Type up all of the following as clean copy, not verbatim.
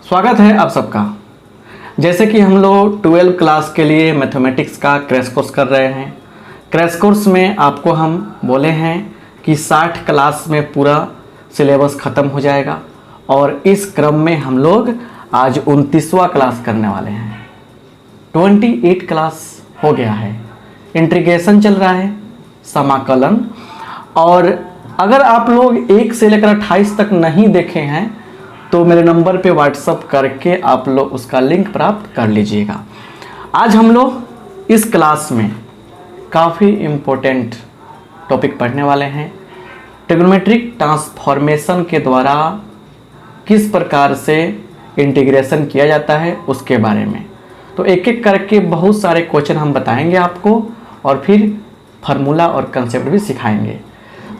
स्वागत है आप सबका। जैसे कि हम लोग 12 क्लास के लिए मैथमेटिक्स का क्रैश कोर्स कर रहे हैं। क्रैश कोर्स में आपको हम बोले हैं कि 60 क्लास में पूरा सिलेबस ख़त्म हो जाएगा और इस क्रम में हम लोग आज 29वां क्लास करने वाले हैं। 28 क्लास हो गया है, इंटीग्रेशन चल रहा है, समाकलन। और अगर आप लोग 1 से लेकर 28 तक नहीं देखे हैं तो मेरे नंबर पे व्हाट्सअप करके आप लोग उसका लिंक प्राप्त कर लीजिएगा। आज हम लोग इस क्लास में काफ़ी इम्पोर्टेंट टॉपिक पढ़ने वाले हैं। ट्रिग्नोमेट्रिक ट्रांसफॉर्मेशन के द्वारा किस प्रकार से इंटीग्रेशन किया जाता है उसके बारे में। तो एक एक करके बहुत सारे क्वेश्चन हम बताएंगे आपको और फिर फार्मूला और कंसेप्ट भी सिखाएंगे।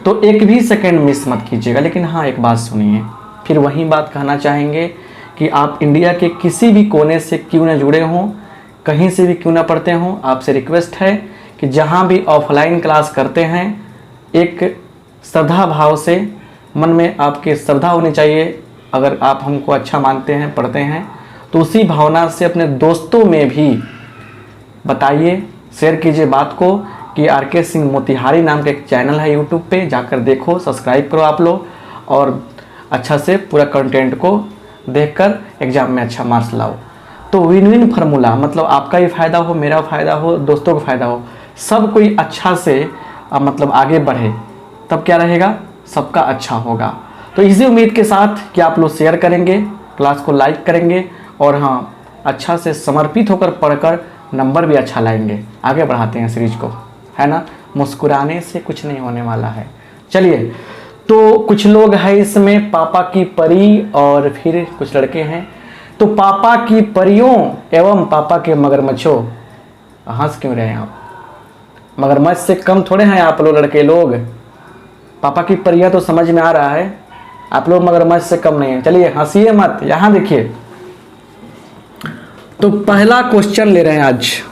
तो एक भी सेकंड मिस मत कीजिएगा। लेकिन हाँ, एक बात सुनिए, फिर वही बात कहना चाहेंगे कि आप इंडिया के किसी भी कोने से क्यों न जुड़े हों, कहीं से भी क्यों ना पढ़ते हों, आपसे रिक्वेस्ट है कि जहाँ भी ऑफलाइन क्लास करते हैं एक श्रद्धा भाव से, मन में आपके श्रद्धा होनी चाहिए। अगर आप हमको अच्छा मानते हैं, पढ़ते हैं, तो उसी भावना से अपने दोस्तों में भी बताइए, शेयर कीजिए बात को कि आर.के. सिंह मोतिहारी नाम का एक चैनल है यूट्यूब पे, जाकर देखो, सब्सक्राइब करो आप लोग और अच्छा से पूरा कंटेंट को देखकर एग्जाम में अच्छा मार्क्स लाओ। तो विन विन फार्मूला मतलब आपका भी फ़ायदा हो, मेरा फ़ायदा हो, दोस्तों का फ़ायदा हो, सब कोई अच्छा से मतलब आगे बढ़े, तब क्या रहेगा, सबका अच्छा होगा। तो इसी उम्मीद के साथ कि आप लोग शेयर करेंगे, क्लास को लाइक करेंगे और हाँ, अच्छा से समर्पित होकर पढ़कर नंबर भी अच्छा लाएंगे। आगे बढ़ाते हैं सीरीज को, है ना। मुस्कुराने से कुछ नहीं होने वाला है। चलिए, तो कुछ लोग हैं इसमें पापा की परी और फिर कुछ लड़के हैं। तो पापा की परियों एवं पापा के मगरमच्छों, हंस क्यों रहे हैं आप? मगरमच्छ से कम थोड़े हैं आप लोग लड़के लोग। पापा की परियां तो समझ में आ रहा है, आप लोग मगरमच्छ से कम नहीं है। चलिए हंसिए मत, यहाँ देखिए। तो पहला क्वेश्चन ले रहे हैं आज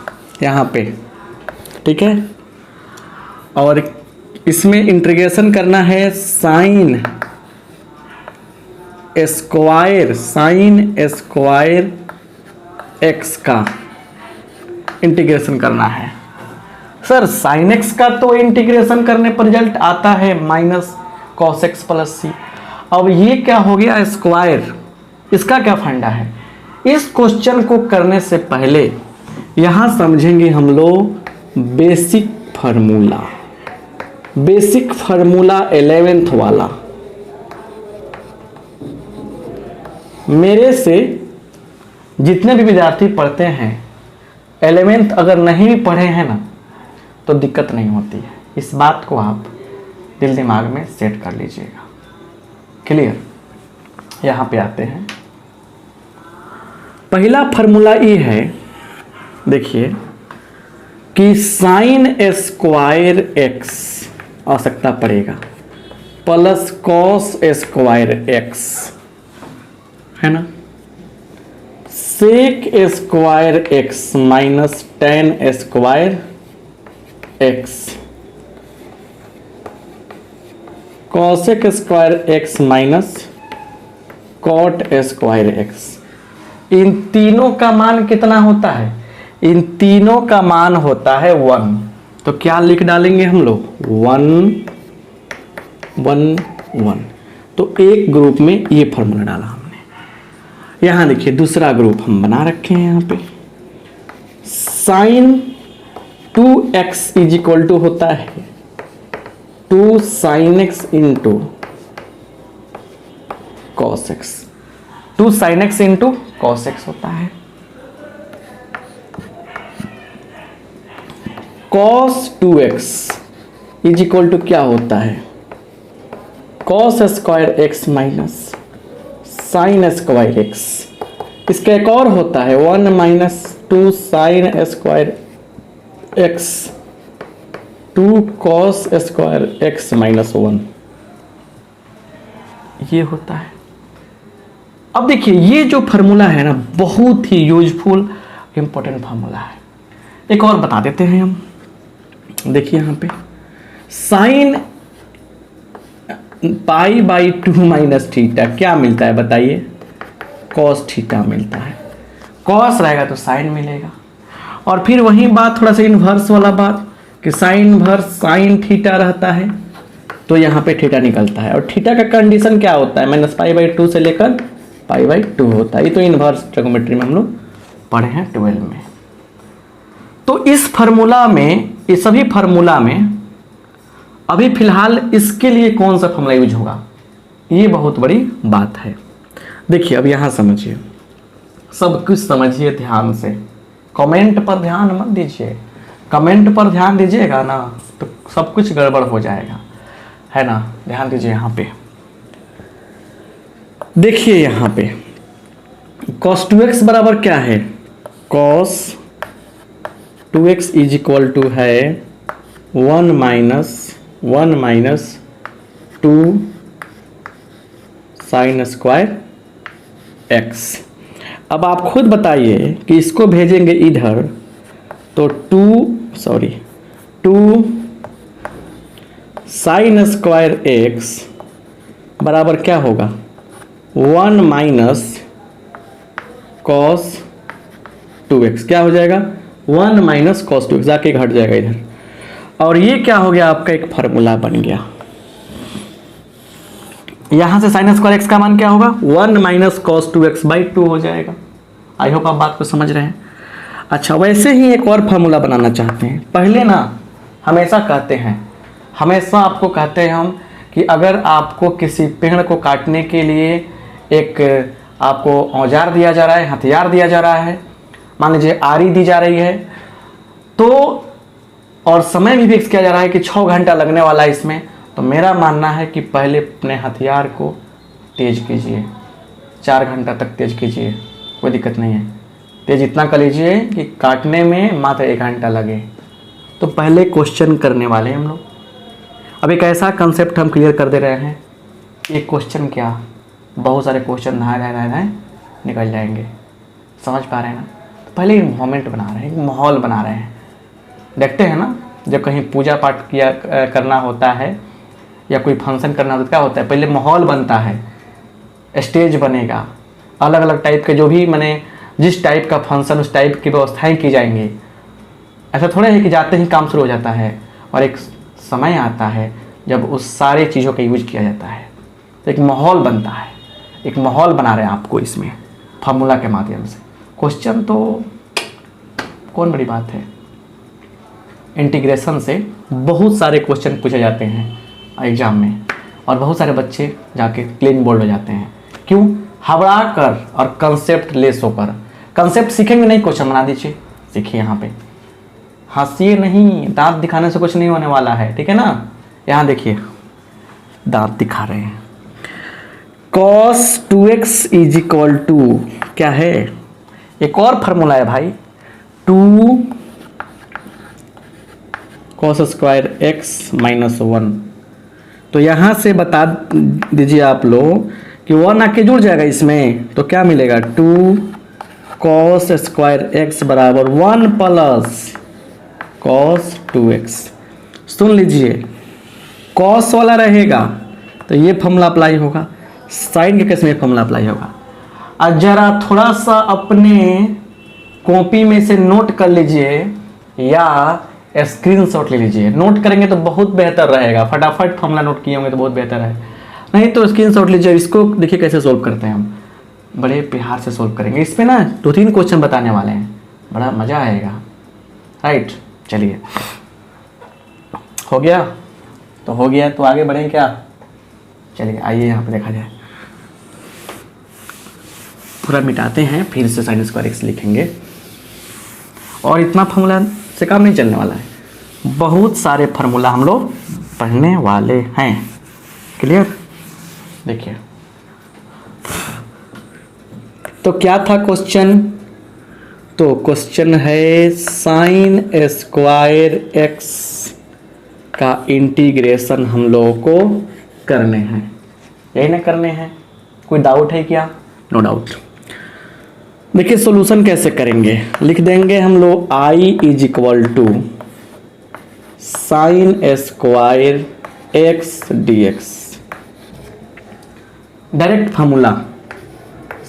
यहाँ पे, ठीक है। और इसमें इंटीग्रेशन करना है साइन स्क्वायर एक्स का इंटीग्रेशन करना है। सर साइन एक्स का तो इंटीग्रेशन करने पर रिजल्ट आता है माइनस कॉस एक्स प्लस सी। अब ये क्या हो गया स्क्वायर, इसका क्या फंडा है? इस क्वेश्चन को करने से पहले यहाँ समझेंगे हम लोग बेसिक फार्मूला 11th वाला। मेरे से जितने भी विद्यार्थी पढ़ते हैं 11th अगर नहीं भी पढ़े हैं ना तो दिक्कत नहीं होती है। इस बात को आप दिल दिमाग में सेट कर लीजिएगा। क्लियर? यहाँ पे आते हैं। पहला फार्मूला ये है, देखिए कि साइन स्क्वायर एक्स आवश्यकता पड़ेगा प्लस कॉस स्क्वायर एक्स, है ना, sec square x minus tan square x, cosec square x minus cot square x. इन तीनों का मान कितना होता है? इन तीनों का मान होता है 1। तो क्या लिख डालेंगे हम लोग? 1 1 1। तो एक ग्रुप में ये फॉर्मूला डाला हमने। यहां देखिए दूसरा ग्रुप हम बना रखे हैं। यहाँ पे sign 2x is equal to होता है 2 sine x into cos x. 2 sine x into cos x होता है। cos 2x is equal to क्या होता है? cos square x minus sine square x. इसका एक और होता है 1 minus 2 sign square x 2 cos square x minus 1, ये होता है। अब देखिए ये जो फार्मूला है ना बहुत ही यूजफुल इंपॉर्टेंट फार्मूला है। एक और बता देते हैं हम। देखिए यहाँ पे sine pi by 2 minus theta क्या मिलता है बताइए? कॉस थीटा मिलता है। कॉस रहेगा तो साइन मिलेगा। और फिर वही बात थोड़ा सा इन्वर्स वाला बात कि साइन इन्वर्स साइन थीटा रहता है तो यहाँ पे थीटा निकलता है। और थीटा का कंडीशन क्या होता है, -π/2 से लेकर π/2 होता है। ये तो इन्वर्स ट्रिग्नोमेट्री में हम लोग पढ़े हैं 12 में। तो इस फार्मूला में, ये सभी फार्मूला में अभी फिलहाल इसके लिए कौन सा फार्मूला यूज होगा, ये बहुत बड़ी बात है। देखिए अब यहाँ समझिए, सब कुछ समझिए ध्यान से, कमेंट पर ध्यान मत दीजिए। कमेंट पर ध्यान दीजिएगा ना तो सब कुछ गड़बड़ हो जाएगा, है ना। ध्यान दीजिए यहाँ पे, देखिए यहाँ पे cos 2x बराबर क्या है, cos 2x is equal to है 1 माइनस 2 साइन स्क्वायर x। अब आप खुद बताइए कि इसको भेजेंगे इधर तो 2 साइन स्क्वायर x बराबर क्या होगा, 1 माइनस कॉस 2x। क्या हो जाएगा, 1 माइनस कॉस 2x, जाके घट जाएगा इधर। और ये क्या हो गया, आपका एक फार्मूला बन गया। यहां से साइन स्क्वायर x का मान क्या होगा, 1 माइनस कॉस 2x/2 हो जाएगा। आई होप आप बात को समझ रहे हैं। अच्छा, वैसे ही एक और फार्मूला बनाना चाहते हैं। पहले ना हमेशा कहते हैं, हमेशा आपको कहते हैं हम कि अगर आपको किसी पेड़ को काटने के लिए एक आपको औजार दिया जा रहा है, हथियार दिया जा रहा है, मान लीजिए आरी दी जा रही है, तो और समय भी फिक्स किया जा रहा है कि 6 घंटा लगने वाला है इसमें, तो मेरा मानना है कि पहले अपने हथियार को तेज कीजिए, 4 घंटा तक तेज कीजिए, कोई दिक्कत नहीं है। तेज इतना कर लीजिए कि काटने में मात्र 1 घंटा लगे। तो पहले क्वेश्चन करने वाले हम लोग। अब एक ऐसा कंसेप्ट हम क्लियर कर दे रहे हैं, एक क्वेश्चन क्या, बहुत सारे क्वेश्चन नहाए निकल जाएंगे। समझ पा रहे हैं ना। तो पहले इन्वायरमेंट बना रहे हैं, एक माहौल बना रहे हैं। देखते हैं ना, जब कहीं पूजा पाठ किया करना होता है या कोई फंक्शन करना होता है, क्या होता है, पहले माहौल बनता है, स्टेज बनेगा, अलग अलग टाइप के जो भी मैंने जिस टाइप का फंक्शन उस टाइप की व्यवस्थाएं की जाएंगी। ऐसा थोड़ा है कि जाते ही काम शुरू हो जाता है, और एक समय आता है जब उस सारी चीज़ों का यूज किया जाता है। तो एक माहौल बनता है, एक माहौल बना रहे हैं आपको इसमें फार्मूला के माध्यम से। क्वेश्चन तो कौन बड़ी बात है, इंटीग्रेशन से बहुत सारे क्वेश्चन पूछे जाते हैं एग्जाम में, और बहुत सारे बच्चे जाके क्लीन बोल्ड हो जाते हैं। क्यों, हबड़ा कर और कंसेप्ट लेस होकर। कंसेप्ट सीखेंगे नहीं, क्वेश्चन बना दीजिए। सीखिए यहाँ पे, हंसिए नहीं, दांत दिखाने से कुछ नहीं होने वाला है, ठीक है ना। यहाँ देखिए दांत दिखा रहे हैं। cos 2x is equal to क्या है, एक और फार्मूला है भाई, 2 cos स्क्वायर x माइनस 1। तो यहाँ से बता दीजिए आप लोग कि 1 आके जुड़ जाएगा इसमें, तो क्या मिलेगा, 2 cos स्क्वायर x बराबर 1 प्लस cos 2x। सुन लीजिए, cos वाला रहेगा तो ये फॉर्मूला अप्लाई होगा, साइन के केस में फॉर्मूला अप्लाई होगा। और जरा थोड़ा सा अपने कॉपी में से नोट कर लीजिए या स्क्रीनशॉट ले लीजिए। नोट करेंगे तो बहुत बेहतर रहेगा, फटाफट फॉर्मूला नोट किए होंगे तो बहुत बेहतर है, नहीं तो स्क्रीनशॉट लीजिए। इसको देखिए कैसे सोल्व करते हैं हम, बड़े प्यार से सोल्व करेंगे। इस पे ना 2-3 क्वेश्चन बताने वाले हैं, बड़ा मज़ा आएगा। राइट, चलिए हो गया तो हो गया, तो आगे बढ़ें क्या, चलिए आइए यहाँ पे देखा जाए। पूरा मिटाते हैं, फिर से साइन स्क्वायर एक्स लिखेंगे। और इतना फार्मूला से काम नहीं चलने वाला है, बहुत सारे फार्मूला हम लोग पढ़ने वाले हैं। क्लियर, देखिए तो क्या था क्वेश्चन, तो क्वेश्चन है साइन स्क्वायर एक्स का इंटीग्रेशन हम लोगों को करने हैं, यही ना करने हैं। कोई डाउट है क्या, नो डाउट। देखिए सॉल्यूशन कैसे करेंगे, लिख देंगे हम लोग i is equal to sine square x d x. Direct formula,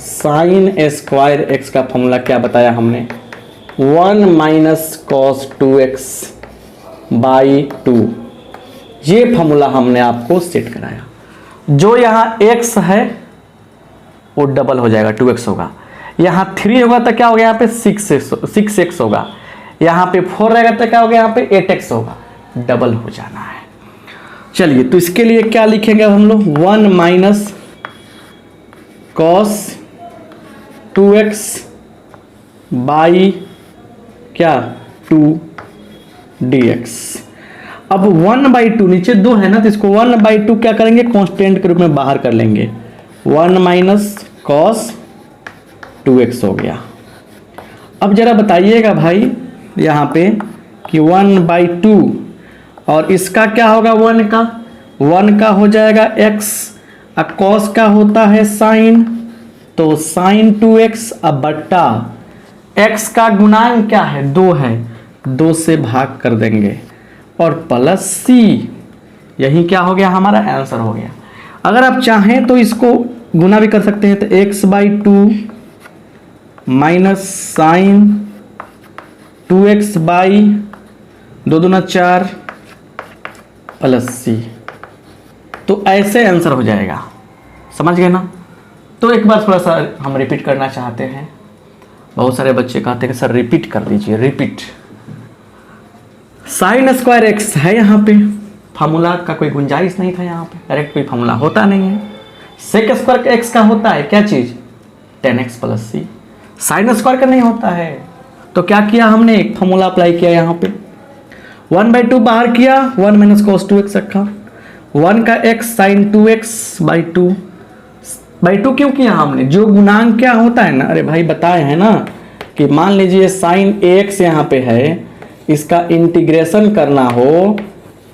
sine square x का फॉर्मूला क्या बताया हमने, 1 माइनस कॉस 2x बाई 2। ये फॉर्मूला हमने आपको सेट कराया। जो यहाँ x है वो डबल हो जाएगा, 2x होगा। यहाँ 3 होगा तो क्या हो गया, यहाँ पे 6x होगा। यहाँ पे 4 रहेगा तो क्या हो गया, यहाँ पे 8x होगा। डबल हो जाना है। चलिए, तो इसके लिए क्या लिखेंगे हम लोग, 1 माइनस कॉस 2x बाई क्या 2 dx। अब 1/2 नीचे 2 है ना, तो इसको 1/2 क्या करेंगे, कांस्टेंट के रूप में बाहर कर लेंगे। 1 माइनस कॉस 2x हो गया। अब जरा बताइएगा भाई यहाँ पे कि 1/2 और इसका क्या होगा, 1 का हो जाएगा x, और कॉस का होता है साइन, तो साइन 2x अब बट्टा x का गुणांक क्या है, 2 है, 2 से भाग कर देंगे और प्लस c। यही क्या हो गया, हमारा आंसर हो गया। अगर आप चाहें तो इसको गुना भी कर सकते हैं, तो x/2 minus sign 2x by 2 दूना 4 प्लस c। तो ऐसे आंसर हो जाएगा, समझ गए ना। तो एक बार थोड़ा सा हम रिपीट करना चाहते हैं। बहुत सारे बच्चे कहते हैं कि सर रिपीट कर दीजिए, रिपीट। साइन स्क्वायर एक्स है, यहाँ पे फार्मूला का कोई गुंजाइश नहीं था, यहाँ पे डायरेक्ट कोई फार्मूला होता नहीं है। सेक स्क्वायर एक्स का होता है क्या चीज़, 10x प्लस सी। साइन स्क्वायर का नहीं होता है, तो क्या किया हमने, एक फार्मूला अप्लाई किया यहाँ पे, 1/2 बाहर किया, 1 माइनस कॉस 2x रखा, 1 का x साइन 2x/2 क्यों किया हमने, जो गुणांक क्या होता है ना, अरे भाई बताए हैं ना कि मान लीजिए साइन ax यहाँ पे है, इसका इंटीग्रेशन करना हो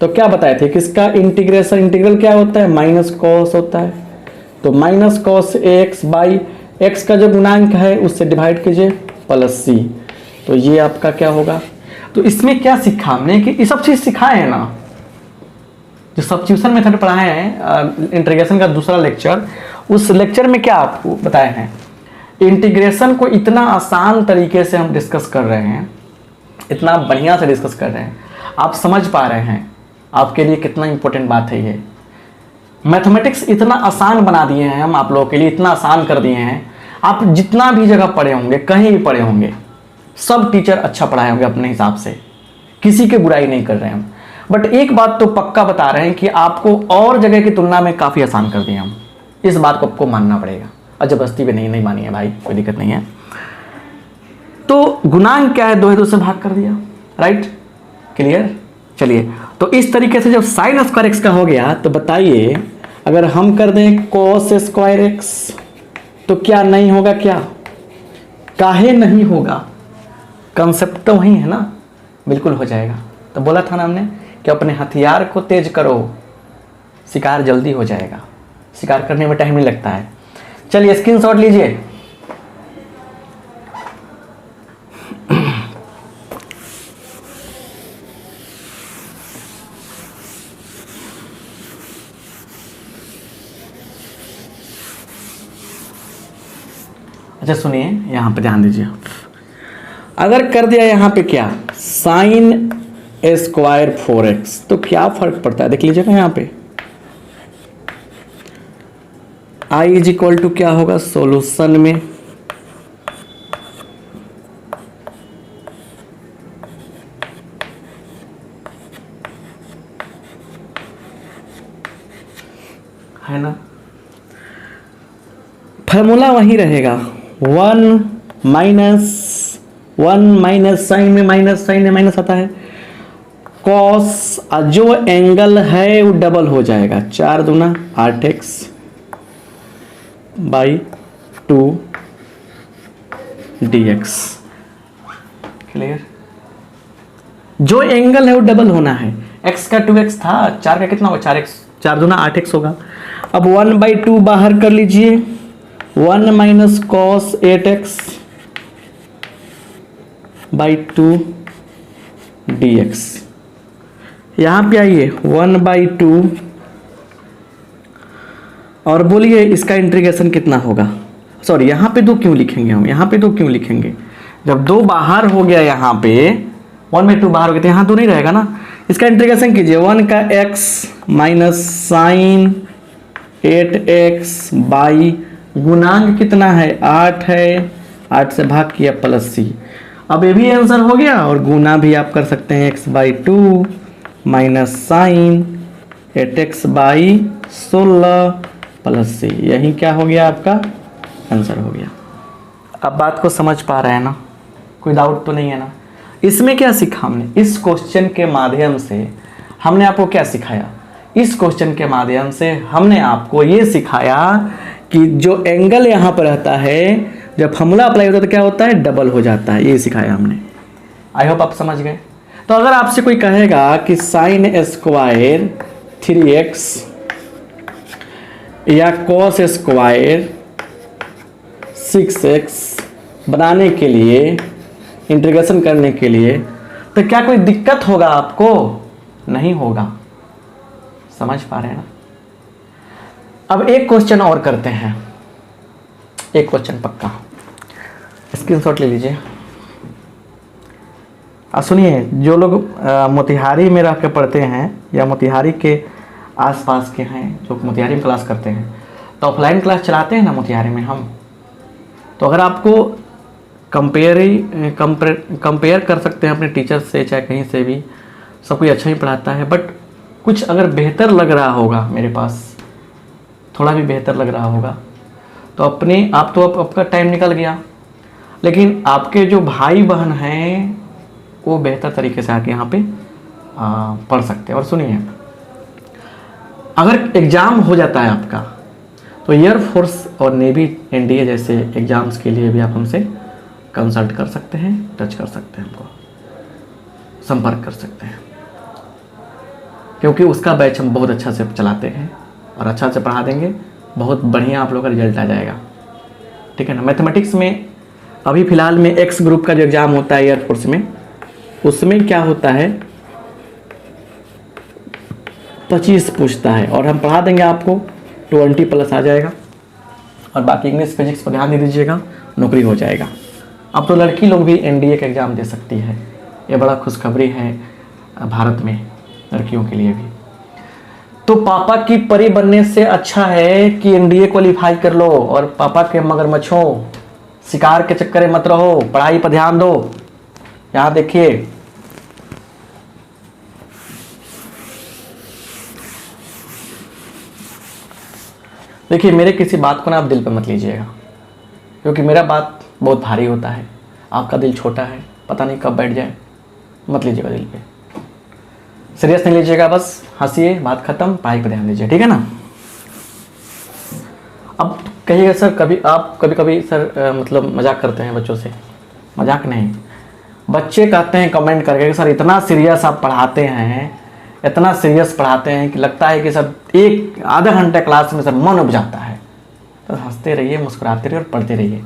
तो क्या बताए थे कि इसका इंटीग्रल क्या होता है, माइनस कॉस होता है। तो minus cos ax by x का जो गुणांक है उससे डिवाइड कीजिए प्लस c। तो ये आपका क्या होगा। तो इसमें क्या सीखा हमने कि ये सब चीज़ सिखाए हैं ना, जो सब्स्टिट्यूशन मेथड पढ़ाए हैं, इंटीग्रेशन का दूसरा लेक्चर, उस लेक्चर में क्या आपको बताए हैं, इंटीग्रेशन को इतना आसान तरीके से हम डिस्कस कर रहे हैं, इतना बढ़िया से डिस्कस कर रहे हैं, आप समझ पा रहे हैं, आपके लिए कितना इंपॉर्टेंट बात है ये। मैथमेटिक्स इतना आसान बना दिए हैं हम आप लोगों के लिए, इतना आसान कर दिए हैं। आप जितना भी जगह पढ़े होंगे, कहीं भी पढ़े होंगे, सब टीचर अच्छा पढ़ाए होंगे अपने हिसाब से, किसी की बुराई नहीं कर रहे हैं हम। बट एक बात तो पक्का बता रहे हैं कि आपको और जगह की तुलना में काफ़ी आसान कर दिए हम, इस बात को आपको मानना पड़ेगा। और जबरदस्ती भी नहीं मानी है भाई, कोई दिक्कत नहीं है। तो गुणांक क्या है, 2 से भाग कर दिया, राइट, क्लियर। चलिए, तो इस तरीके से जब साइन स्क्वायर एक्स का हो गया, तो बताइए अगर हम कर दें कॉस स्क्वायर एक्स तो क्या नहीं होगा, क्या काहे नहीं होगा, कंसेप्ट तो वही है ना, बिल्कुल हो जाएगा। तो बोला था ना हमने कि अपने हथियार को तेज करो, शिकार जल्दी हो जाएगा, शिकार करने में टाइम नहीं लगता है। चलिए स्क्रीनशॉट लीजिए। अच्छा सुनिए, यहाँ पे ध्यान दीजिए। अगर कर दिया यहाँ पे क्या, साइन स्क्वायर 4x, तो क्या फर्क पड़ता है देख लीजिएगा। यहाँ पे I इज इक्वल टू क्या होगा, सॉल्यूशन में है ना, फॉर्मूला वही रहेगा, 1 माइनस साइन में माइनस, साइन में माइनस आता है, कॉस जो एंगल है वो डबल हो जाएगा, 4 दूना 8x बाई 2 dx। क्लियर, जो एंगल है वो डबल होना है। x का 2x था, 4 का कितना होगा, 4x, 4 दूना 8x होगा। अब 1/2 बाहर कर लीजिए, 1 minus cos 8x by 2 dx। यहाँ पे आइए 1/2 और बोलिए इसका इंटीग्रेशन कितना होगा। सॉरी यहाँ पे 2 क्यों लिखेंगे हम, यहाँ पे 2 क्यों लिखेंगे, जब 2 बाहर हो गया यहाँ पे 1/2 बाहर हो गया तो यहाँ 2 नहीं रहेगा ना। इसका इंटीग्रेशन कीजिए, 1 का x minus sine 8x by गुणांक कितना है 8 है, 8 से भाग किया प्लस c। अब ये भी आंसर हो गया और गुना भी आप कर सकते हैं, x/2 minus sine 8x by 16 plus c। यही क्या हो गया आपका आंसर हो गया। अब बात को समझ पा रहे हैं ना, कोई डाउट तो नहीं है ना। इसमें क्या सीखा हमने, इस क्वेश्चन के माध्यम से हमने आपको क्या सिखाया, इस क्वेश्चन के माध्यम से हमने आपको ये सिखाया कि जो एंगल यहाँ पर रहता है जब फॉर्मूला अप्लाई होता है तो क्या होता है, डबल हो जाता है। ये सिखाया हमने, आई होप आप समझ गए। तो अगर आपसे कोई कहेगा कि साइन स्क्वायर 3x या कॉस स्क्वायर 6x बनाने के लिए, इंटीग्रेशन करने के लिए, तो क्या कोई दिक्कत होगा आपको, नहीं होगा। समझ पा रहे हैं ना। अब एक क्वेश्चन और करते हैं, एक क्वेश्चन पक्का, स्क्रीनशॉट ले लीजिए। सुनिए, जो लोग मोतिहारी में रह के पढ़ते हैं या मोतिहारी के आसपास के हैं, जो मोतिहारी में क्लास करते हैं, तो ऑफलाइन क्लास चलाते हैं ना मोतिहारी में हम, तो अगर आपको कंपेयर कर सकते हैं अपने टीचर से, चाहे कहीं से भी, सब कोई अच्छा ही पढ़ाता है, बट कुछ अगर बेहतर लग रहा होगा, मेरे पास थोड़ा भी बेहतर लग रहा होगा, तो अपने आप तो आपका टाइम निकल गया, लेकिन आपके जो भाई बहन हैं वो बेहतर तरीके से आके यहाँ पे पढ़ सकते हैं। और सुनिए, अगर एग्ज़ाम हो जाता है आपका, तो एयरफोर्स और नेवी एनडीए जैसे एग्ज़ाम्स के लिए भी आप हमसे कंसल्ट कर सकते हैं, टच कर सकते हैं, हमको संपर्क कर सकते हैं, क्योंकि उसका बैच हम बहुत अच्छा से चलाते हैं और अच्छा से पढ़ा देंगे, बहुत बढ़िया आप लोग का रिजल्ट आ जाएगा। ठीक है ना। मैथमेटिक्स में अभी फ़िलहाल में एक्स ग्रुप का जो एग्ज़ाम होता है एयरफोर्स में, उसमें क्या होता है 25 पूछता है और हम पढ़ा देंगे आपको 20+ आ जाएगा, और बाकी इंग्लिश फिजिक्स पर ध्यान दे दीजिएगा, नौकरी हो जाएगा। अब तो लड़की लोग भी एनडीए का एग्ज़ाम दे सकती है, ये बड़ा खुशखबरी है भारत में लड़कियों के लिए भी। तो पापा की परी बनने से अच्छा है कि एनडीए क्वालिफाई कर लो, और पापा के मगरमच्छों शिकार के चक्कर में मत रहो, पढ़ाई पर ध्यान दो। यहाँ देखिए, देखिए मेरे किसी बात को ना आप दिल पे मत लीजिएगा, क्योंकि मेरा बात बहुत भारी होता है, आपका दिल छोटा है, पता नहीं कब बैठ जाए, मत लीजिएगा दिल पे, सीरियस नहीं लीजिएगा, बस हंसिए, बात खत्म, पढ़ाई पर ध्यान दीजिए, ठीक है ना। अब कहिएगा सर, कभी सर मतलब मजाक करते हैं बच्चों से, मजाक नहीं, बच्चे कहते हैं कमेंट करके कि सर इतना सीरियस आप पढ़ाते हैं, इतना सीरियस पढ़ाते हैं कि लगता है कि सर एक आधा घंटा क्लास में सर मन उब जाता है। तो हंसते रहिए, मुस्कुराते रहिए और पढ़ते रहिए।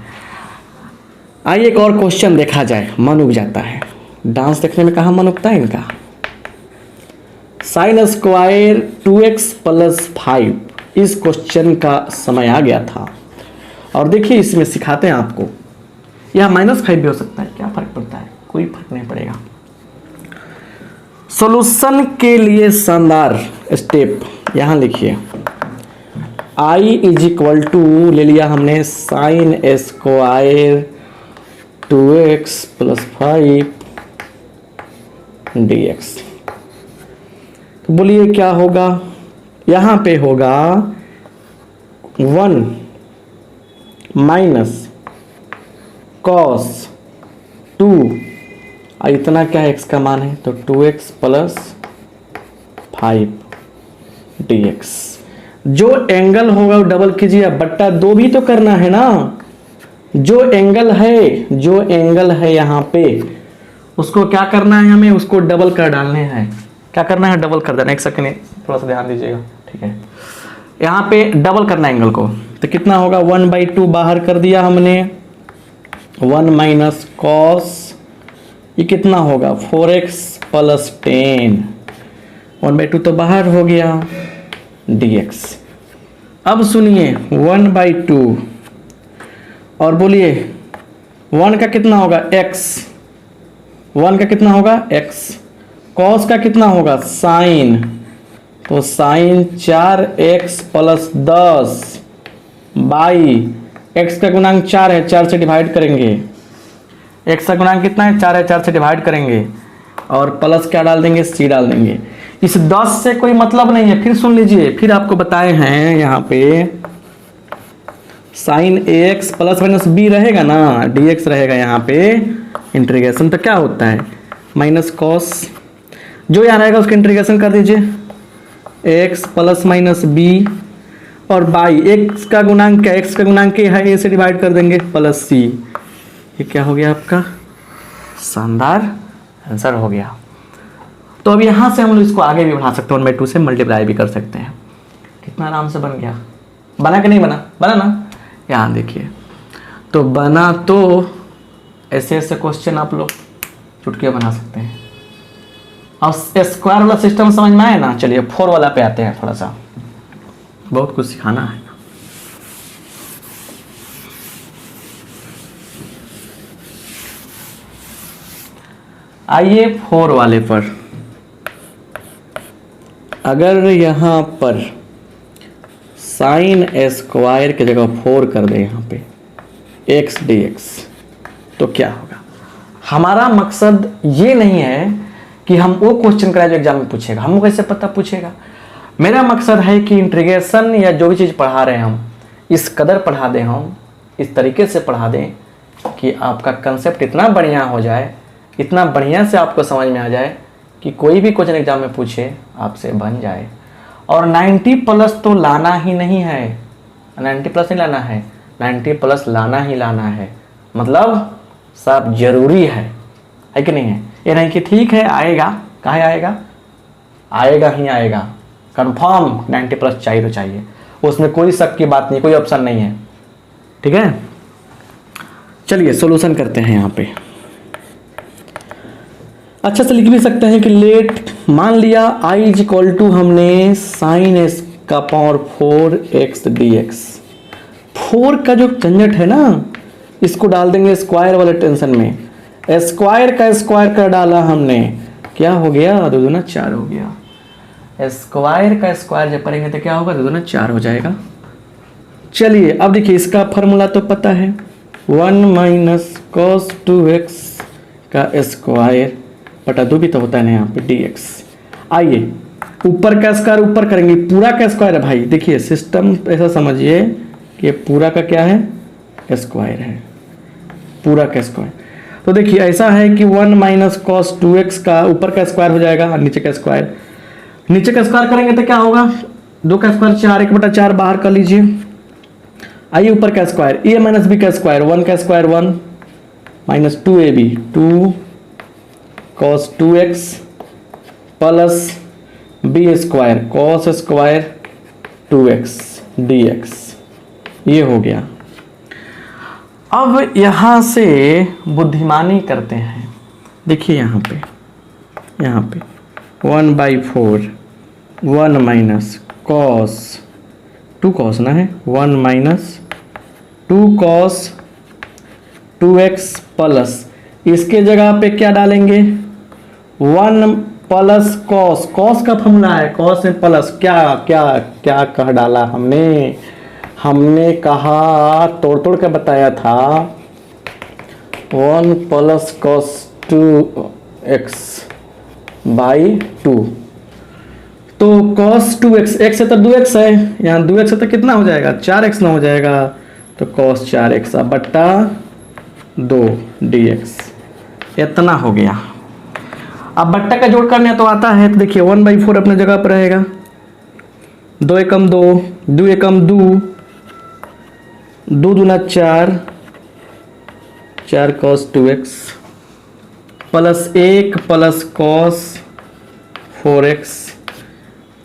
आइए एक और क्वेश्चन देखा जाए, मन उब जाता है, डांस देखने में कहाँ मन उबता है इनका। साइन स्क्वायर 2x + 5, इस क्वेश्चन का समय आ गया था, और देखिए इसमें सिखाते हैं आपको, यह -5 भी हो सकता है, क्या फ़र्क पड़ता है, कोई फर्क नहीं पड़ेगा। सॉल्यूशन के लिए शानदार स्टेप यहाँ लिखिए, I = ले लिया हमने साइन स्क्वायर 2x + 5 dx। तो बोलिए क्या होगा, यहाँ पे होगा 1 - cos 2, और इतना क्या है x का मान है, तो 2x + 5 dx। जो एंगल होगा वो डबल कीजिए, अब बट्टा 2 भी तो करना है ना, जो एंगल है यहाँ पे उसको क्या करना है, हमें उसको डबल कर डालने हैं। क्या करना है, डबल कर देना। एक सेकंड थोड़ा सा ध्यान दीजिएगा, ठीक है। यहाँ पे डबल करना एंगल को, तो कितना होगा 1/2 बाहर कर दिया हमने, 1 - cos, ये कितना होगा 4x + 10, 1/2 तो बाहर हो गया dx। अब सुनिए 1/2 और बोलिए 1 का कितना होगा x, 1 का कितना होगा x, cos का कितना होगा साइन, तो sign 4x plus 10 by x का गुणांक 4 है, 4 से डिवाइड करेंगे, x का गुणांक कितना है 4 है, 4 से डिवाइड करेंगे और प्लस क्या डाल देंगे c डाल देंगे। इस 10 से कोई मतलब नहीं है, फिर सुन लीजिए, फिर आपको बताए हैं यहाँ पे sine ax plus minus b रहेगा ना, dx रहेगा यहाँ पे इंटीग्रेशन, तो क्या होता है माइनस कॉस, जो यहाँ रहेगा उसका इंटीग्रेशन कर दीजिए x प्लस माइनस b और बाई x का गुणांक क्या, x का गुणांक क्या है, a से डिवाइड कर देंगे प्लस c, ये क्या हो गया आपका शानदार आंसर हो गया। तो अब यहाँ से हम लोग इसको आगे भी बढ़ा सकते हैं, 1/2 से मल्टीप्लाई भी कर सकते हैं। कितना आराम से बन गया, बना कि नहीं बना, बना ना, यहाँ देखिए तो बना। तो ऐसे ऐसे क्वेश्चन आप लोग चुटकी बना सकते हैं। अब स्क्वायर वाला सिस्टम समझ में आए ना, चलिए 4 वाला पे आते हैं, थोड़ा सा बहुत कुछ सिखाना है। आइए 4 वाले पर, अगर यहाँ पर साइन स्क्वायर की जगह 4 कर दे यहाँ पे x dx, तो क्या होगा। हमारा मकसद ये नहीं है कि हम वो क्वेश्चन कराए जो एग्जाम में पूछेगा, हमको कैसे पता पूछेगा। मेरा मकसद है कि इंटीग्रेशन या जो भी चीज़ पढ़ा रहे हैं हम इस कदर पढ़ा दें, हम इस तरीके से पढ़ा दें कि आपका कंसेप्ट इतना बढ़िया हो जाए, इतना बढ़िया से आपको समझ में आ जाए कि कोई भी क्वेश्चन एग्जाम में पूछे आपसे बन जाए। और 90 प्लस तो लाना ही नहीं है, 90 प्लस नहीं लाना है, 90 प्लस लाना ही लाना है, मतलब सब जरूरी है कि नहीं है। ये नहीं कि ठीक है आएगा, कहाँ आएगा, आएगा ही आएगा, कंफर्म 90 प्लस चाहिए तो चाहिए, उसमें कोई शक की बात नहीं, कोई ऑप्शन नहीं है, ठीक है। चलिए सॉल्यूशन करते हैं यहाँ पे। अच्छा से लिख भी सकते हैं कि लेट, मान लिया i इज इक्वल टू हमने साइन एस का पावर 4x dx, 4 का जो झंझट है ना इसको डाल देंगे स्क्वायर वाले टेंशन में, स्क्वायर का डाला हमने, क्या हो गया 2 दूना 4 हो गया, स्क्वायर का स्क्वायर जब पढ़ेंगे तो क्या होगा 2 दूना 4 हो जाएगा। चलिए अब देखिए इसका फॉर्मूला तो पता है, 1 माइनस कॉस 2x का स्क्वायर बटा 2 भी तो होता है ना यहाँ पे dx। आइए ऊपर का स्क्वायर ऊपर करेंगे, पूरा का स्क्वायर है भाई, देखिए सिस्टम ऐसा समझिए कि पूरा का क्या है स्क्वायर है, पूरा का स्क्वायर। तो देखिए ऐसा है कि 1 माइनस कॉस 2x का ऊपर का स्क्वायर हो जाएगा और नीचे का स्क्वायर, नीचे का स्क्वायर करेंगे तो क्या होगा 2 का स्क्वायर 4, 1/4 बाहर कर लीजिए। आइए ऊपर का स्क्वायर a माइनस बी का स्क्वायर, 1 का square 1 minus 2ab 2 cos 2x plus b square cos square 2x dx, ये हो गया। अब यहाँ से बुद्धिमानी करते हैं, देखिए यहाँ पे 1/4 1 माइनस कॉस 2 कॉस ना है 1 माइनस 2 cos 2x प्लस इसके जगह पे क्या डालेंगे 1 प्लस कॉस, कॉस का फॉर्मूला है, कॉस में प्लस क्या क्या क्या कह डाला हमने कहा तोड़ के बताया था 1 प्लस कॉस 2x बाई 2, तो cos 2x, x से तो 2x है, यहाँ 2x से तो कितना हो जाएगा 4x ना हो जाएगा, तो cos 4x बट्टा 2 dx, इतना हो गया। अब बट्टा का जोड़ करने तो आता है, तो देखिए 1/4 अपने जगह पर रहेगा, 2 एकम 2, 2 एकम 2, 2 दूना 4, 4 cos 2x plus 1 plus cos 4x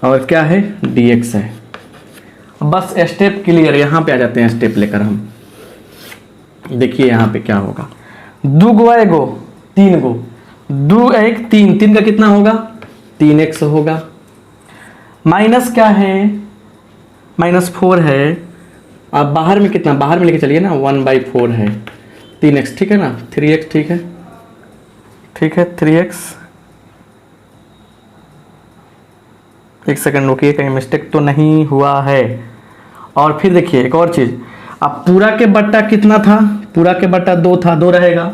और क्या है dx है। बस स्टेप क्लियर, यहाँ पे आ जाते हैं स्टेप लेकर हम। देखिए यहाँ पे क्या होगा, 2 गो 3 गो, 2 1 3, 3 का कितना होगा 3x होगा, माइनस क्या है -4 है अब बाहर में कितना, बाहर में लेके चलिए ना, 1/4 है, 3x ठीक है ना, 3x ठीक है, ठीक है 3x। एक सेकंड रुकिए, कहीं मिस्टेक तो नहीं हुआ है। और फिर देखिए एक और चीज़, अब पूरा के बट्टा कितना था, पूरा के बट्टा 2 था, 2 रहेगा।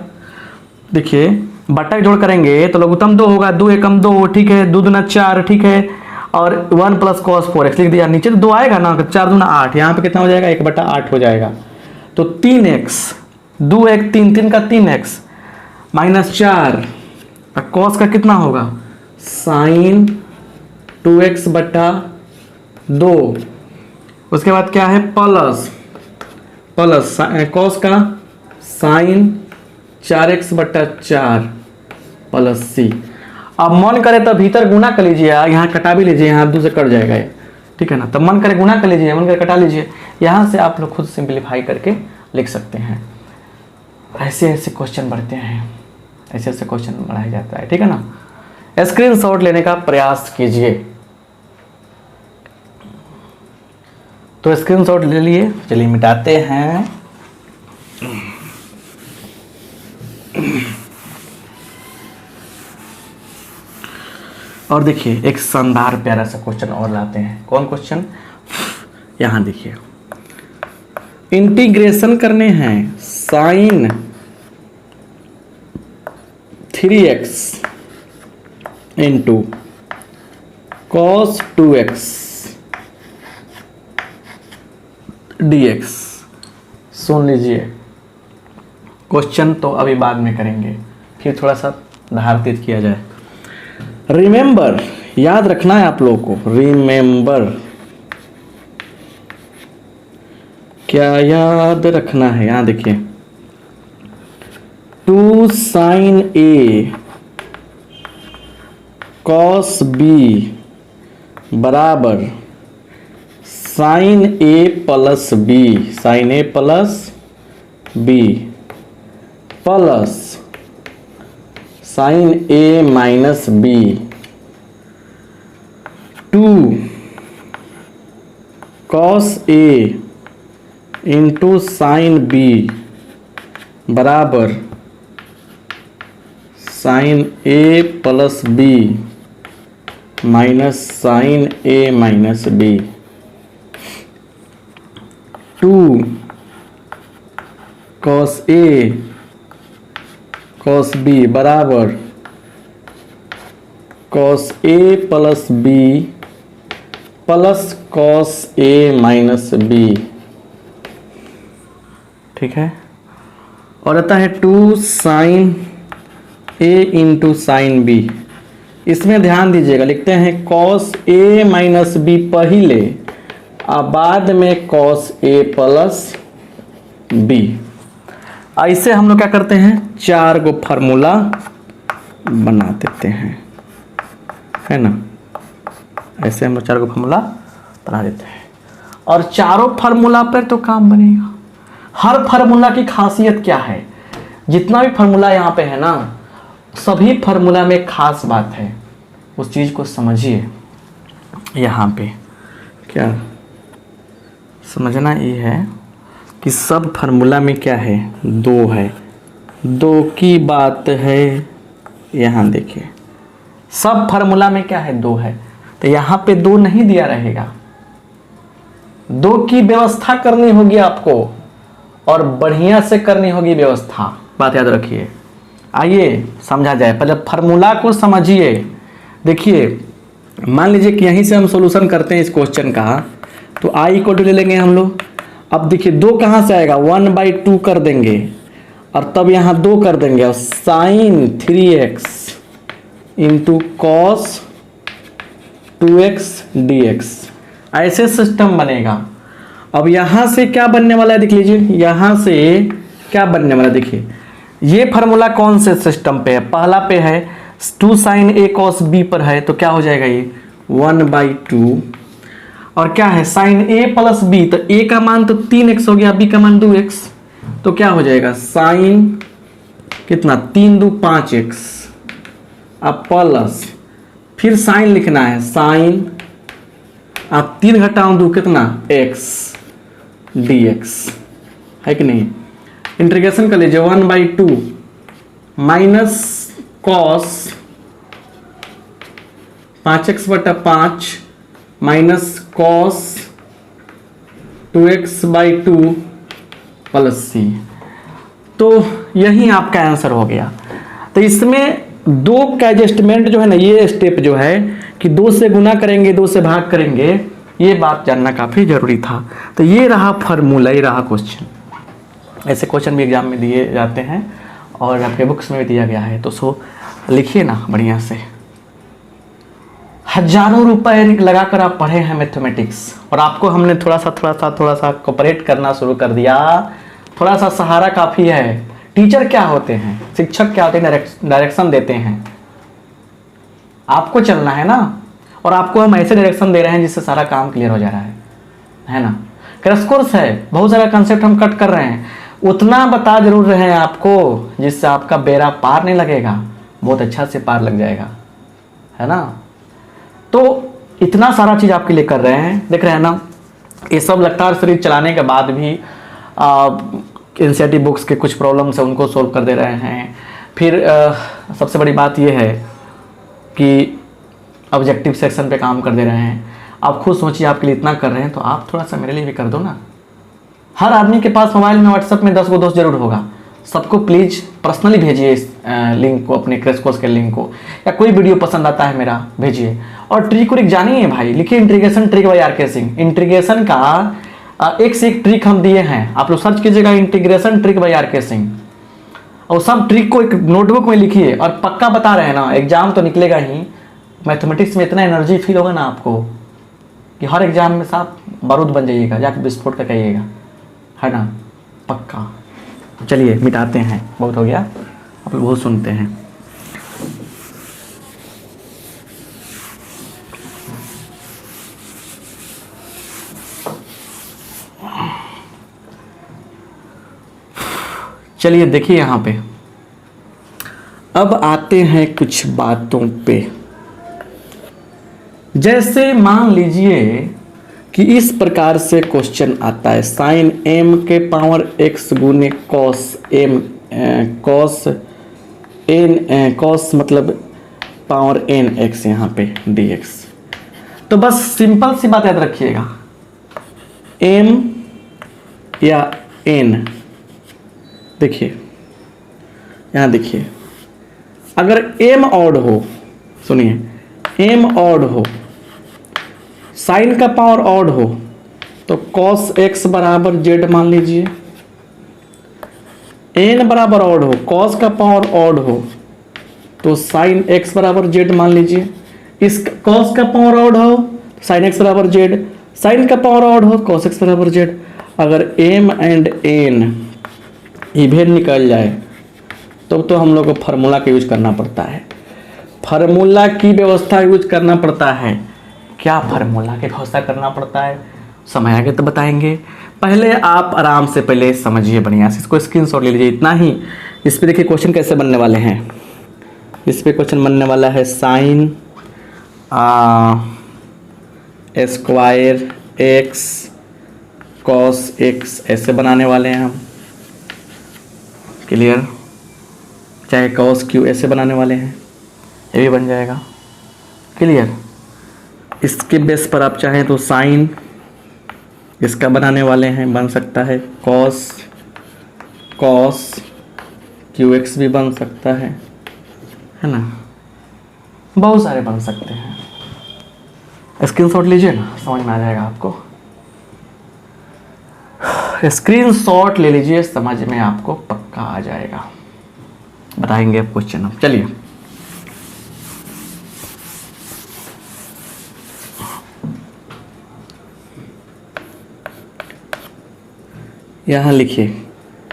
देखिए बट्टा जोड़ करेंगे तो लघुत्तम 2 होगा, 2 एकम 2 ठीक है, 2 दूना 4 ठीक है, और 1 + cos 4x लिख दिया, नीचे तो 2 आएगा ना, 4 दूना 8, यहाँ पे कितना हो जाएगा, 1/8 हो जाएगा। तो 3x, 2 1 3, 3 का 3x -4, cos का कितना होगा, sin 2x/2, उसके बाद क्या है प्लस cos का sin 4x/4 प्लस c। अब मन करे तो भीतर गुना कर लीजिए, यहाँ कटा भी लीजिए, यहाँ 2 से कट जाएगा ये, ठीक है ना। तो मन करे गुना कर लीजिए, मन करे कटा लीजिए, यहाँ से आप लोग खुद सिंप्लीफाई करके लिख सकते हैं। ऐसे ऐसे क्वेश्चन बढ़ते हैं, ऐसे ऐसे क्वेश्चन बढ़ाया जाता है, ठीक है ना। स्क्रीनशॉट लेने का प्रयास कीजिए। तो स्क्रीनशॉट ले लिए, चलिए मिटाते हैं। और देखिए एक शानदार प्यारा सा क्वेश्चन और लाते हैं। कौन क्वेश्चन, यहां देखिए, इंटीग्रेशन करने हैं sin 3x into cos 2x dx। सुन लीजिए, क्वेश्चन तो अभी बाद में करेंगे, फिर थोड़ा सा धारतीत किया जाए। रिमेंबर, याद रखना है आप लोगों को, रिमेंबर क्या याद रखना है, यहां देखिए 2 sin a cos b बराबर sin a plus b, sin a plus b plus sin a minus b, 2 cos a into sin b बराबर sin a plus b minus sin a minus b, 2 cos a cos b बराबर cos a plus b plus cos a minus b, ठीक है। और आता है 2 sin a into sine b। इसमें ध्यान दीजिएगा, लिखते हैं cos a माइनस b पहले और बाद में cos a प्लस b। ऐसे हम लोग क्या करते हैं, 4 गो फार्मूला बना देते हैं, है ना। ऐसे हम लोग 4 गो फार्मूला बना देते हैं और चारों फार्मूला पर तो काम बनेगा। हर फार्मूला की खासियत क्या है, जितना भी फार्मूला यहाँ पे है ना, सभी फार्मूला में खास बात है, उस चीज़ को समझिए। यहाँ पे क्या समझना ये है कि सब फार्मूला में क्या है, 2 है, 2 की बात है। यहाँ देखिए सब फार्मूला में क्या है, 2 है, तो यहाँ पे 2 नहीं दिया रहेगा, 2 की व्यवस्था करनी होगी आपको और बढ़िया से करनी होगी व्यवस्था, बात याद रखिए। आइए समझा जाए, पहले फार्मूला को समझिए। देखिए मान लीजिए कि यहीं से हम सॉल्यूशन करते हैं इस क्वेश्चन का, तो आई इक्वल टू ले लेंगे हम लोग। अब देखिए 2 कहाँ से आएगा, 1/2 कर देंगे और तब यहाँ 2 कर देंगे और sin 3x into cos 2x dx, ऐसे सिस्टम बनेगा। अब यहाँ से क्या बनने वाला है, देख लीजिए यहाँ से क्या बनने वाला है। देखिए ये फार्मूला कौन से सिस्टम पे है, पहला पे है 2 sin a cos b पर है, तो क्या हो जाएगा ये 1/2 और क्या है sin a प्लस b, तो a का मान तो 3x हो गया, b का मान 2x, तो क्या हो जाएगा sin कितना 3 2 5x अब प्लस फिर साइन लिखना है, साइन आप 3 घटाओ 2 कितना x dx, है कि नहीं। इंटीग्रेशन कर लीजिए 1/2 minus cos 5x/5 minus cos 2x/2 plus c. तो यही आपका आंसर हो गया। तो इसमें 2 का एडजस्टमेंट जो है ना, ये स्टेप जो है कि 2 से गुना करेंगे 2 से भाग करेंगे, ये बात जानना काफ़ी ज़रूरी था। तो ये रहा फार्मूला, ये रहा क्वेश्चन। ऐसे क्वेश्चन भी एग्जाम में दिए जाते हैं और आपके बुक्स में भी दिया गया है, तो सो लिखिए ना बढ़िया से। हजारों रुपए लगाकर आप पढ़े हैं मैथमेटिक्स, और आपको हमने थोड़ा सा कोऑपरेट करना शुरू कर दिया। थोड़ा सा सहारा काफ़ी है। टीचर क्या होते हैं, शिक्षक क्या होते हैं, डायरेक्शन देते हैं। आपको चलना है ना, और आपको हम ऐसे डायरेक्शन दे रहे हैं जिससे सारा काम क्लियर हो जा रहा है ना। क्रैश कोर्स है, बहुत सारा कंसेप्ट हम कट कर रहे हैं, उतना बता जरूर रहे हैं आपको जिससे आपका बेड़ा पार नहीं लगेगा, बहुत अच्छा से पार लग जाएगा, है ना। तो इतना सारा चीज़ आपके लिए कर रहे हैं, देख रहे हैं ना। ये सब लगातार सीरीज चलाने के बाद भी एनसीईआरटी बुक्स के कुछ प्रॉब्लम्स है उनको सोल्व कर दे रहे हैं। फिर सबसे बड़ी बात यह है कि ऑब्जेक्टिव सेक्शन पे काम कर दे रहे हैं। आप खुद सोचिए, आपके लिए इतना कर रहे हैं तो आप थोड़ा सा मेरे लिए भी कर दो ना। हर आदमी के पास मोबाइल में व्हाट्सएप में 10 गो दोस्त जरूर होगा। सबको प्लीज़ पर्सनली भेजिए इस लिंक को, अपने क्रैश कोर्स के लिंक को, या कोई वीडियो पसंद आता है मेरा भेजिए। और ट्रिक व्रिक जानिए भाई, लिखिए integration trick by R K. Singh. Integration का एक से एक ट्रिक हम दिए हैं, आप लोग सर्च कीजिएगा integration trick by R K. Singh, और सब ट्रिक को एक नोटबुक में लिखिए। और पक्का बता रहे हैं ना, एग्जाम तो निकलेगा ही, मैथमेटिक्स में इतना एनर्जी फील होगा ना आपको कि हर एग्जाम में साथ बारूद बन जाइएगा, जाके विस्फोट का कहिएगा, है ना, पक्का। चलिए मिटाते हैं, बहुत हो गया, आप लोग बहुत सुनते हैं। चलिए देखिए यहाँ पे, अब आते हैं कुछ बातों पे। जैसे मान लीजिए कि इस प्रकार से क्वेश्चन आता है, साइन m के पावर x गुने कॉस m, कॉस मतलब पावर n x यहाँ पे dx। तो बस सिंपल सी बात याद रखिएगा, m या n, देखिए यहाँ देखिए, अगर m ऑड हो, सुनिए m ऑड हो, साइन का पावर ऑड हो, तो कॉस x बराबर z मान लीजिए। n बराबर ऑड हो, कॉस का पावर ऑड हो, तो साइन x बराबर z मान लीजिए। इस कॉस का पावर ऑड हो, साइन x बराबर z, साइन का पावर ऑड हो, कॉस x बराबर z। अगर m एंड n इवेन निकल जाए तो हम लोग को फार्मूला का यूज करना पड़ता है, फार्मूला की व्यवस्था यूज करना पड़ता है। क्या फार्मूला की व्यवस्था करना पड़ता है, समय आगे तो बताएंगे। पहले आप आराम से पहले समझिए बढ़िया से, इसको स्क्रीनशॉट ले लीजिए, इतना ही। इस पे देखिए क्वेश्चन कैसे बनने वाले हैं। इस पे क्वेश्चन बनने वाला है sine square x cos x, ऐसे बनाने वाले हैं हम, क्लियर। चाहे कॉस q ऐसे बनाने वाले हैं, ये भी बन जाएगा, क्लियर। इसके बेस पर आप चाहें तो साइन इसका बनाने वाले हैं, बन सकता है कॉस qx भी बन सकता है ना, बहुत सारे बन सकते हैं। स्क्रीनशॉट लीजिए ना, समझ में आ जाएगा आपको। स्क्रीनशॉट ले लीजिए, समझ में आपको पक्का आ जाएगा। बताएंगे अब क्वेश्चन हम, चलिए। यहाँ लिखिए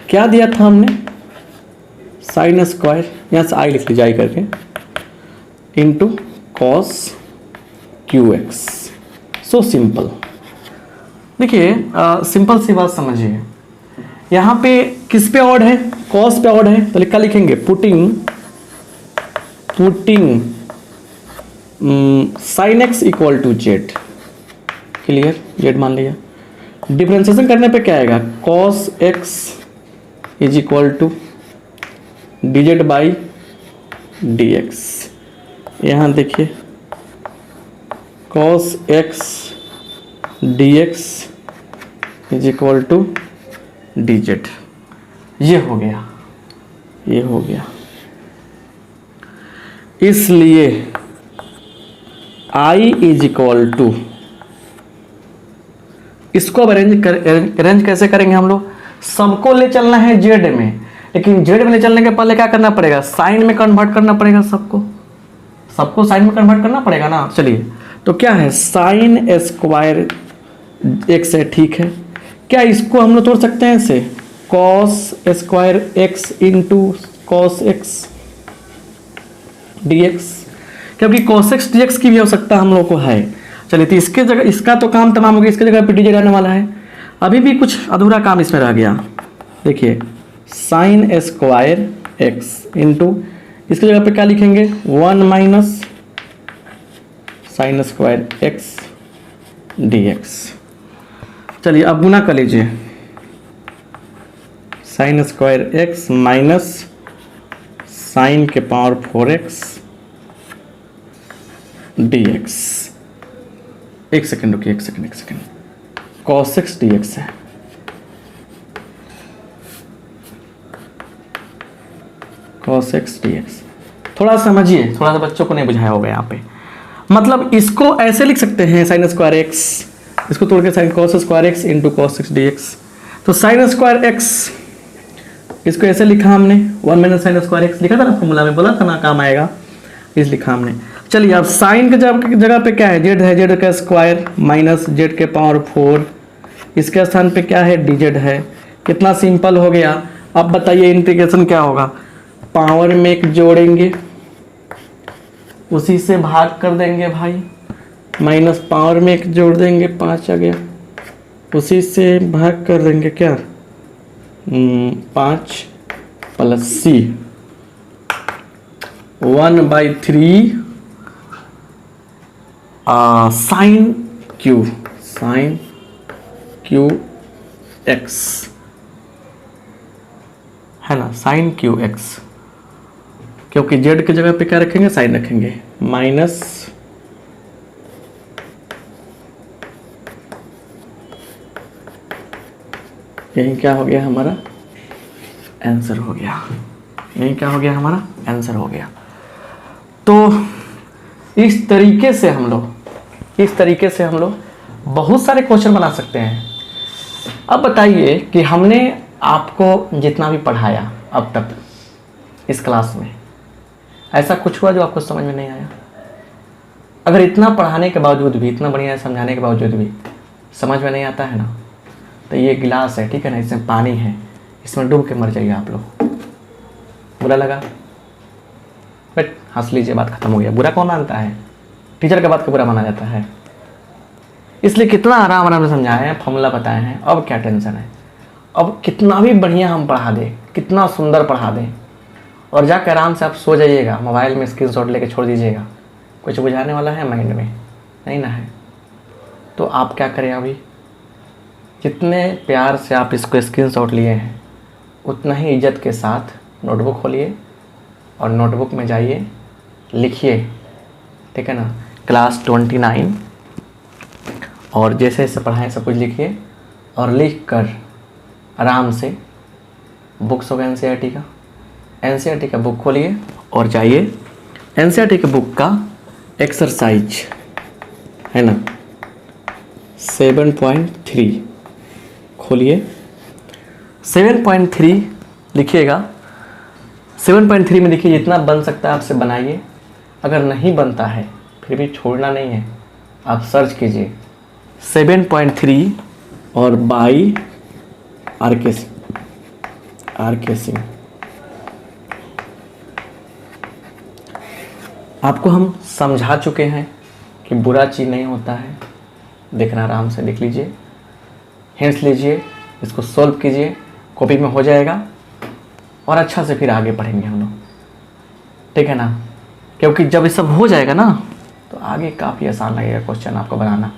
क्या दिया था हमने, साइन स्क्वायर, यहाँ से आई लिख लीजिए आई करके, into cos qx। So simple. देखिए सिंपल सी बात समझिए, यहाँ पे किस पे ऑड है, कॉस पे ऑड है, तो लिखा लिखेंगे putting sine x equal to z, clear, z मान लिया। डिफ्रेंशिएशन करने पे क्या आएगा, cos x is equal to dz by dx। यहाँ देखिए cos x dx is equal to dz। ये हो गया, ये हो गया। इसलिए I इज इक्वल टू, इसको अब अरेंज कैसे करेंगे हम लोग, सबको ले चलना है जेड में, लेकिन जेड में ले चलने के पहले क्या करना पड़ेगा, साइन में कन्वर्ट करना पड़ेगा, सबको साइन में कन्वर्ट करना पड़ेगा ना। चलिए तो क्या है, साइन स्क्वायर एक्स है, ठीक है। क्या इसको हम लोग तोड़ सकते हैं ऐसे, cos square x into cos x dx, क्योंकि cos x dx की भी आवश्यकता हम लोग को है। चलिए तो इसके जगह, इसका तो काम तमाम हो गया, इसके जगह पे dz आने वाला है। अभी भी कुछ अधूरा काम इसमें रह गया। देखिए साइन स्क्वायर x इंटू, इसकी जगह पे क्या लिखेंगे, 1 minus sine square x dx। चलिए अब गुना कर लीजिए, sine square x minus sine के पावर 4x dx। एक सेकेंड रुकिए, एक सेकेंड, cos x dx है, cos x dx। थोड़ा समझिए, थोड़ा सा बच्चों को नहीं बुझाया होगा यहाँ पे। मतलब इसको ऐसे लिख सकते हैं, साइन स्क्वायर एक्स, इसको तोड़ के sine cos square x into cos x dx। तो साइन स्क्वायर एक्स, इसको ऐसे लिखा हमने, 1 माइनस साइन स्क्वायर एक्स लिखा था ना फॉर्मूला में, बोला था ना काम आएगा, इस लिखा हमने। चलिए अब साइन के जगह पे क्या है, जेड है, जेड का स्क्वायर माइनस जेड के पावर 4, इसके स्थान पे क्या है, dz है। कितना सिंपल हो गया। अब बताइए इंटीग्रेशन क्या होगा, पावर में एक जोड़ेंगे, उसी से भाग कर देंगे भाई, माइनस पावर में एक जोड़ देंगे, 5 आ गया, उसी से भाग कर देंगे क्या, 5 plus c 1/3 sine cube x है ना, साइन क्यू एक्स, क्योंकि जेड की जगह पे क्या रखेंगे, साइन रखेंगे, माइनस यही क्या हो गया हमारा आंसर हो गया, यही क्या हो गया हमारा आंसर हो गया। तो इस तरीके से हम लोग बहुत सारे क्वेश्चन बना सकते हैं। अब बताइए कि हमने आपको जितना भी पढ़ाया अब तक इस क्लास में, ऐसा कुछ हुआ जो आपको समझ में नहीं आया? अगर इतना पढ़ाने के बावजूद भी, इतना बढ़िया समझाने के बावजूद भी समझ में नहीं आता है ना, तो ये गिलास है, ठीक है ना, इसमें पानी है, इसमें डूब के मर जाइए आप लोग। बुरा लगा, बट हंस लीजिए, बात खत्म हो गया। बुरा कौन मानता है, टीचर के बात को बुरा माना जाता है। इसलिए कितना आराम से समझाए हैं, फॉर्मूला बताए हैं, अब क्या टेंशन है। अब कितना भी बढ़िया हम पढ़ा दें, कितना सुंदर पढ़ा दें, और जाकर आराम से आप सो जाइएगा, मोबाइल में स्क्रीनशॉट लेके छोड़ दीजिएगा, कुछ बुझाने वाला है माइंड में नहीं ना है, तो आप क्या करें, अभी जितने प्यार से आप इसको स्क्रीनशॉट लिए हैं, उतना ही इज्जत के साथ नोटबुक खोलिए और नोटबुक में जाइए, लिखिए, ठीक है ना, क्लास 29, और जैसे जैसे पढ़ाएं सब कुछ लिखिए, और लिख कर आराम से बुक्स होगा एनसीईआरटी का बुक खोलिए और जाइए, एनसीईआरटी के बुक का एक्सरसाइज है ना 7.3 खोलिए, 7.3 लिखिएगा। 7.3 में देखिए जितना बन सकता है आपसे बनाइए, अगर नहीं बनता है फिर भी छोड़ना नहीं है, आप सर्च कीजिए 7.3 और बाई आर.के. सिंह। आपको हम समझा चुके हैं कि बुरा चीज़ नहीं होता है, देखना आराम से देख लीजिए, हिंट्स लीजिए, इसको सॉल्व कीजिए, कॉपी में हो जाएगा, और अच्छा से फिर आगे पढ़ेंगे हम लोग, ठीक है ना, क्योंकि जब ये सब हो जाएगा ना तो आगे काफ़ी आसान लगेगा क्वेश्चन आपको बनाना।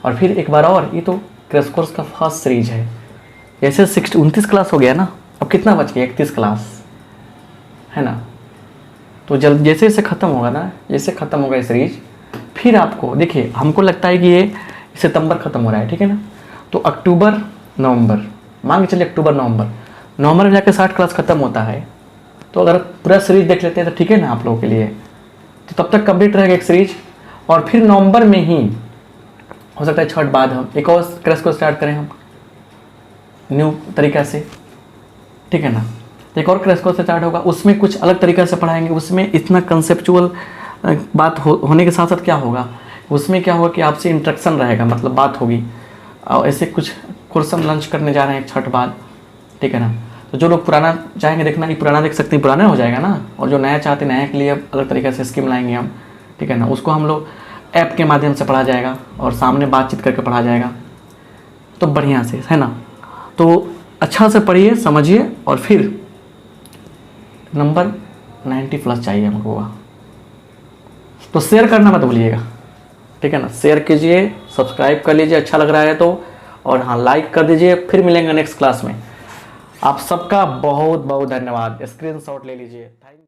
और फिर एक बार और, ये तो क्रैश कोर्स का फर्स्ट सीरीज है। जैसे 29 क्लास हो गया ना, अब कितना बच गया, 31 क्लास है ना। तो जल्द जैसे जैसे ख़त्म होगा ना, जैसे ख़त्म होगा ये सीरीज, फिर आपको देखिए, हमको लगता है कि ये सितंबर ख़त्म हो रहा है, ठीक है ना। तो अक्टूबर नवंबर, मान के चलिए अक्टूबर नवंबर में जाकर 60 क्लास ख़त्म होता है। तो अगर पूरा सीरीज देख लेते हैं तो ठीक है ना आप लोगों के लिए, तो तब तक कंप्लीट रहेगा एक सीरीज। और फिर नवंबर में ही हो सकता है छठ बाद हम एक और क्रैश कोर्स स्टार्ट करें हम न्यू तरीक़ा से, ठीक है ना। एक और क्रैश कोर्स स्टार्ट होगा, उसमें कुछ अलग तरीक़ा से पढ़ाएंगे। उसमें इतना कंसेप्चुअल बात होने के साथ साथ क्या होगा, उसमें क्या होगा कि आपसे इंट्रैक्शन रहेगा, मतलब बात होगी। और ऐसे कुछ कोर्स हम लंच करने जा रहे हैं छठ बाद, ठीक है ना। तो जो लोग पुराना चाहेंगे देखना, ये पुराना देख सकते हैं, पुराना हो जाएगा ना। और जो नया चाहते हैं, नया के लिए अलग तरीके से स्कीम लाएंगे हम, ठीक है ना। उसको हम लोग ऐप के माध्यम से पढ़ा जाएगा और सामने बातचीत करके पढ़ा जाएगा, तो बढ़िया से, है ना। तो अच्छा से पढ़िए, समझिए, और फिर नंबर 90+ चाहिए हमको। तो शेयर करना मत भूलिएगा, ठीक है ना। शेयर कीजिए, सब्सक्राइब कर लीजिए अच्छा लग रहा है तो, और हाँ लाइक कर दीजिए। फिर मिलेंगे नेक्स्ट क्लास में। आप सबका बहुत बहुत धन्यवाद। स्क्रीनशॉट ले लीजिए। थैंक